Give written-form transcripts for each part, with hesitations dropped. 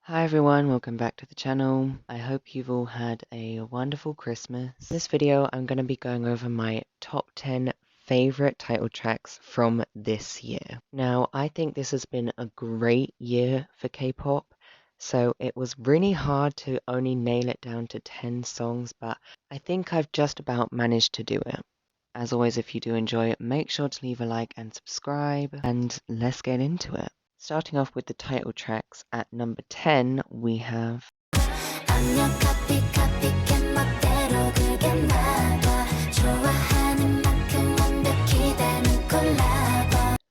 Hi everyone, welcome back to the channel. I hope you've all had a wonderful Christmas. In this video, I'm going to be going over my top 10 favorite title tracks from this year. Now, I think this has been a great year for K-pop, so it was really hard to only nail it down to 10 songs, but I think I've just about managed to do it. As always, if you do enjoy it, make sure to leave a like and subscribe, and let's get into it. Starting off with the title tracks, at number 10 we have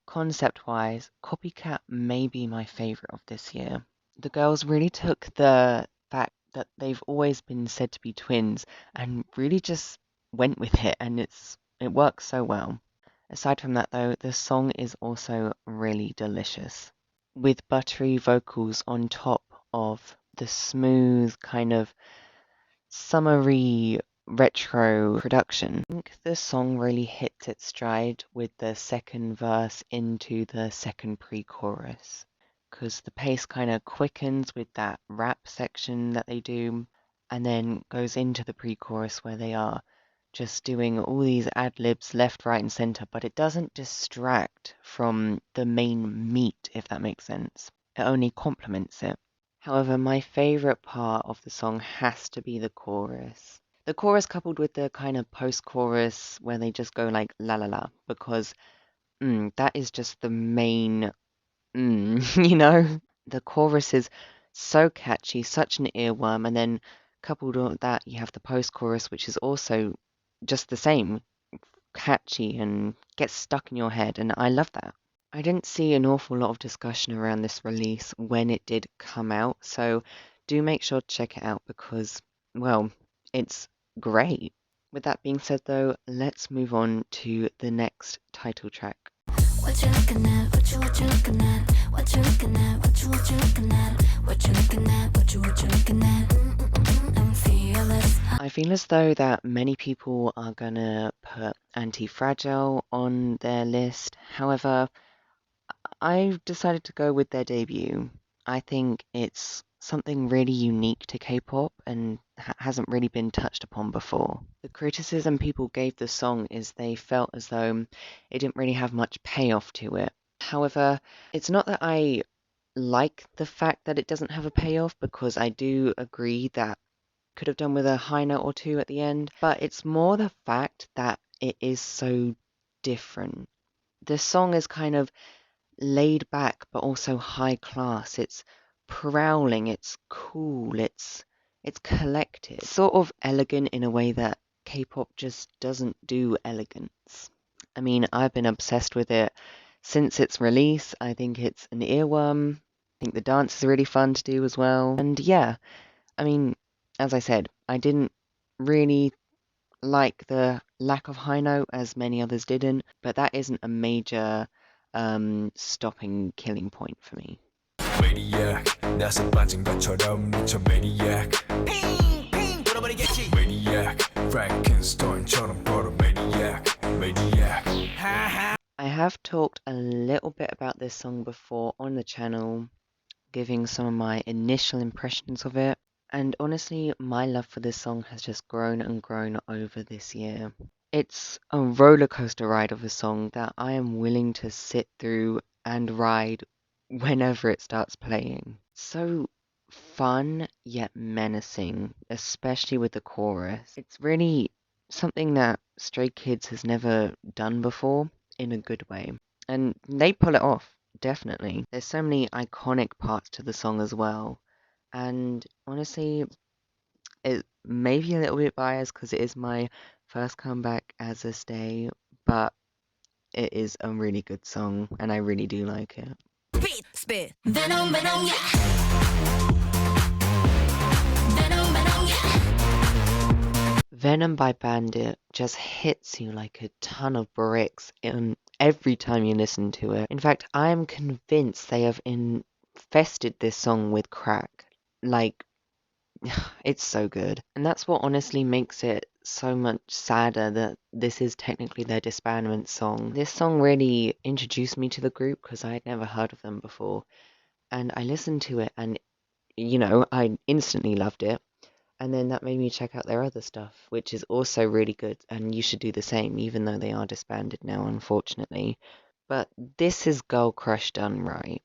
concept-wise, Copycat may be my favorite of this year. The girls really took the fact that they've always been said to be twins and really just went with it, and it works so well. Aside from that though, the song is also really delicious, with buttery vocals on top of the smooth kind of summery retro production. I think the song really hits its stride with the second verse into the second pre-chorus, because the pace kind of quickens with that rap section that they do, and then goes into the pre-chorus where they are just doing all these ad-libs left, right, and center, but it doesn't distract from the main meat, if that makes sense. It only complements it. However, my favorite part of the song has to be the chorus. The chorus coupled with the kind of post-chorus where they just go like la la la, because that is just the main you know? The chorus is so catchy, such an earworm, and then coupled with that you have the post-chorus, which is also just the same, catchy and gets stuck in your head, and I love that. I didn't see an awful lot of discussion around this release when it did come out, so do make sure to check it out because, well, it's great. With that being said though, let's move on to the next title track. What you looking at? What you looking at? What you looking at? What you looking at? What you looking at? What you looking at? I'm fearless. I feel as though that many people are gonna put Anti-Fragile on their list. However, I've decided to go with their debut. I think it's something really unique to K-pop and hasn't really been touched upon before. The criticism people gave the song is they felt as though it didn't really have much payoff to it. However, it's not that I like the fact that it doesn't have a payoff, because I do agree that could have done with a high note or two at the end, but it's more the fact that it is so different. The song is kind of laid back but also high class. It's prowling, it's cool, it's collected. It's sort of elegant in a way that K-pop just doesn't do elegance. I mean, I've been obsessed with it since its release. I think it's an earworm. I think the dance is really fun to do as well. And yeah, I mean, as I said, I didn't really like the lack of high note as many others didn't, but that isn't a major stopping killing point for me. Maniac, 나서 빠진 것처럼 미쳐 maniac. 핑핑 돌아버리겠지. Maniac, Frankenstein처럼 걸어 maniac, maniac. I have talked a little bit about this song before on the channel, giving some of my initial impressions of it. And honestly, my love for this song has just grown and grown over this year. It's a roller coaster ride of a song that I am willing to sit through and ride whenever it starts playing. So fun yet menacing, especially with the chorus. It's really something that Stray Kids has never done before in a good way. And they pull it off, definitely. There's so many iconic parts to the song as well. And honestly, it may be a little bit biased because it is my first comeback as a stay, but it is a really good song and I really do like it. Spit. Venom, venom, yeah. Venom, venom, yeah. Venom by Bandit just hits you like a ton of bricks every time you listen to it. In fact, I am convinced they have infested this song with crack. Like, it's so good. And that's what honestly makes it so much sadder that this is technically their disbandment song. This song really introduced me to the group because I had never heard of them before. And I listened to it and I instantly loved it. And then that made me check out their other stuff, which is also really good. And you should do the same, even though they are disbanded now, unfortunately. But this is Girl Crush done right.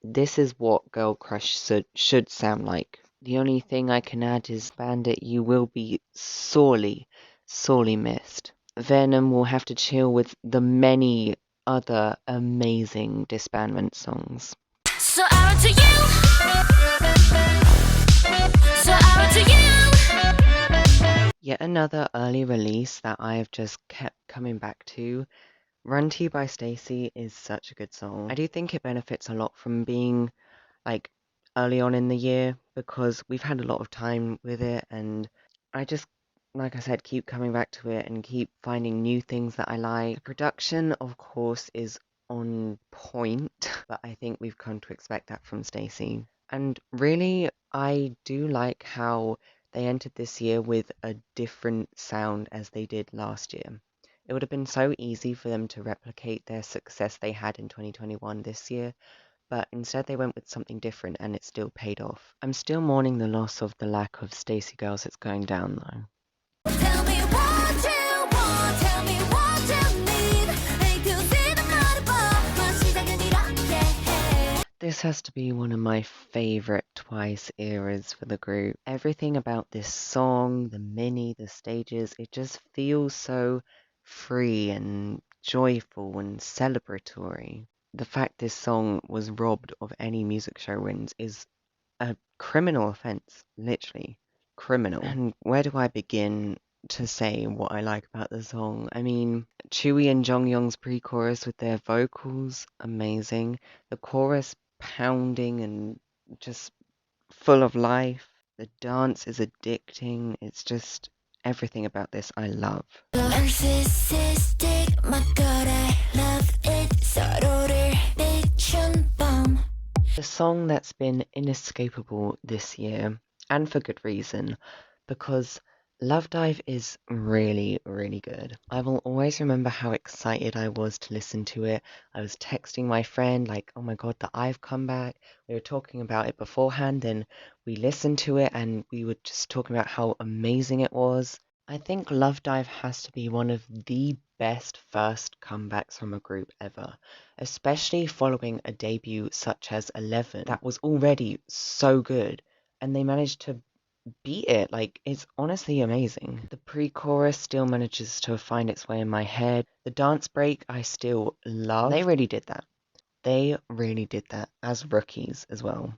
This is what Girl Crush should sound like. The only thing I can add is, Bandit, you will be sorely, sorely missed. Venom will have to chill with the many other amazing disbandment songs. So I run to you. So I run to you. Yet another early release that I have just kept coming back to. Run to You by Stacey is such a good song. I do think it benefits a lot from being like early on in the year because we've had a lot of time with it, and I just, like I said, keep coming back to it and keep finding new things that I like. The production, of course, is on point, but I think we've come to expect that from Stacey. And really, I do like how they entered this year with a different sound as they did last year. It would have been so easy for them to replicate their success they had in 2021 this year, but instead they went with something different and it still paid off. I'm still mourning the loss of the lack of Stacey Girls It's Going Down though. Tell me what you want, tell me what you need. This has to be one of my favourite Twice eras for the group. Everything about this song, the mini, the stages, it just feels so free and joyful and celebratory. The fact this song was robbed of any music show wins is a criminal offence, literally criminal. And where do I begin to say what I like about the song? I mean, Chewie and Jonghyun's pre-chorus with their vocals, amazing. The chorus pounding and just full of life. The dance is addicting. It's just everything about this I love. The song that's been inescapable this year, and for good reason, because Love Dive is really, really good. I will always remember how excited I was to listen to it. I was texting my friend like, oh my god, the IVE comeback. We were talking about it beforehand, then we listened to it and we were just talking about how amazing it was. I think Love Dive has to be one of the best first comebacks from a group ever, especially following a debut such as 11 that was already so good, and they managed to beat it. Like, it's honestly amazing. The pre-chorus still manages to find its way in my head. The dance break I still love. They really did that. They really did that as rookies as well.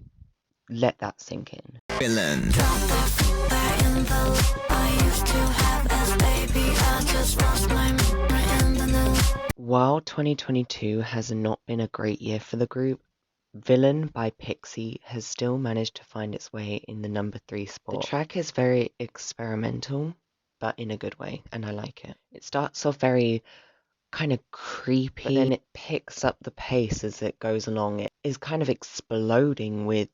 Let that sink in. Finland. While 2022 has not been a great year for the group, Villain by Pixie has still managed to find its way in the number 3 spot. The track is very experimental, but in a good way, and I like it. It starts off very kind of creepy, but then it picks up the pace as it goes along. It is kind of exploding with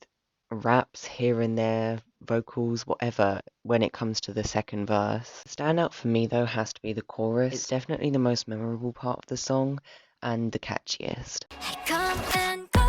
raps here and there, vocals, whatever, when it comes to the second verse. The standout for me, though, has to be the chorus. It's definitely the most memorable part of the song, and the catchiest. Come and go.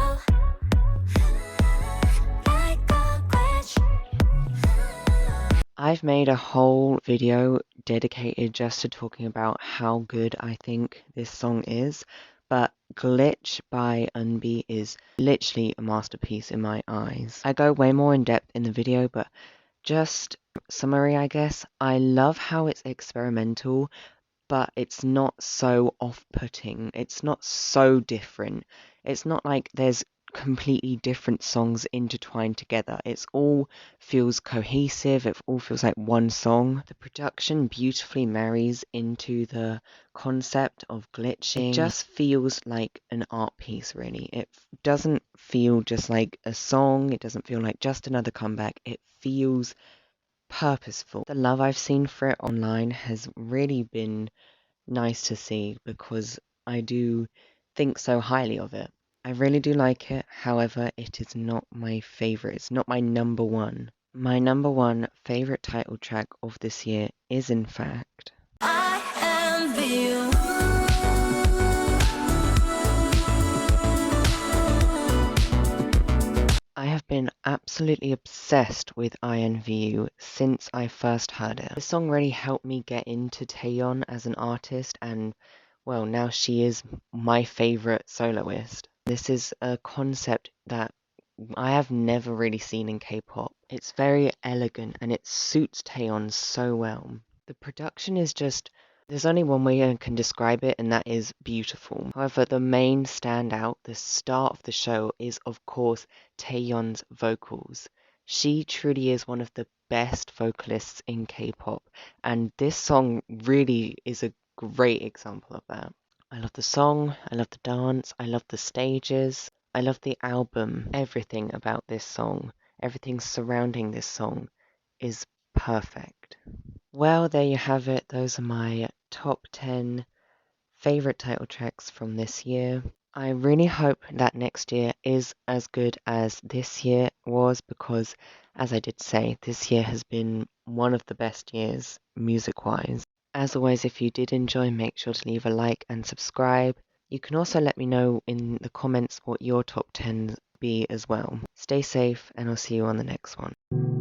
I've made a whole video dedicated just to talking about how good I think this song is, but Glitch by Unbi is literally a masterpiece in my eyes. I go way more in depth in the video, but just summary, I guess. I love how it's experimental, but it's not so off-putting. It's not so different. It's not like there's completely different songs intertwined together. It's all feels cohesive. It all feels like one song. The production beautifully marries into the concept of glitching. It just feels like an art piece, really. It doesn't feel just like a song. It doesn't feel like just another comeback. It feels purposeful. The love I've seen for it online has really been nice to see because I do think so highly of it. I really do like it, however, it is not my favourite. It's not my number one. My number one favourite title track of this year is, in fact, I Am You. I have been absolutely obsessed with INVU since I first heard it. This song really helped me get into Taeyeon as an artist, and well, now she is my favorite soloist. This is a concept that I have never really seen in K-pop. It's very elegant and it suits Taeyeon so well. The production is just, there's only one way I can describe it, and that is beautiful. However, the main standout, the star of the show, is of course Taeyeon's vocals. She truly is one of the best vocalists in K-pop, and this song really is a great example of that. I love the song, I love the dance, I love the stages, I love the album. Everything about this song, everything surrounding this song is perfect. Well, there you have it. Those are my top 10 favorite title tracks from this year. I really hope that next year is as good as this year was because, as I did say, this year has been one of the best years music-wise. As always, if you did enjoy, make sure to leave a like and subscribe. You can also let me know in the comments what your top 10 be as well. Stay safe, and I'll see you on the next one.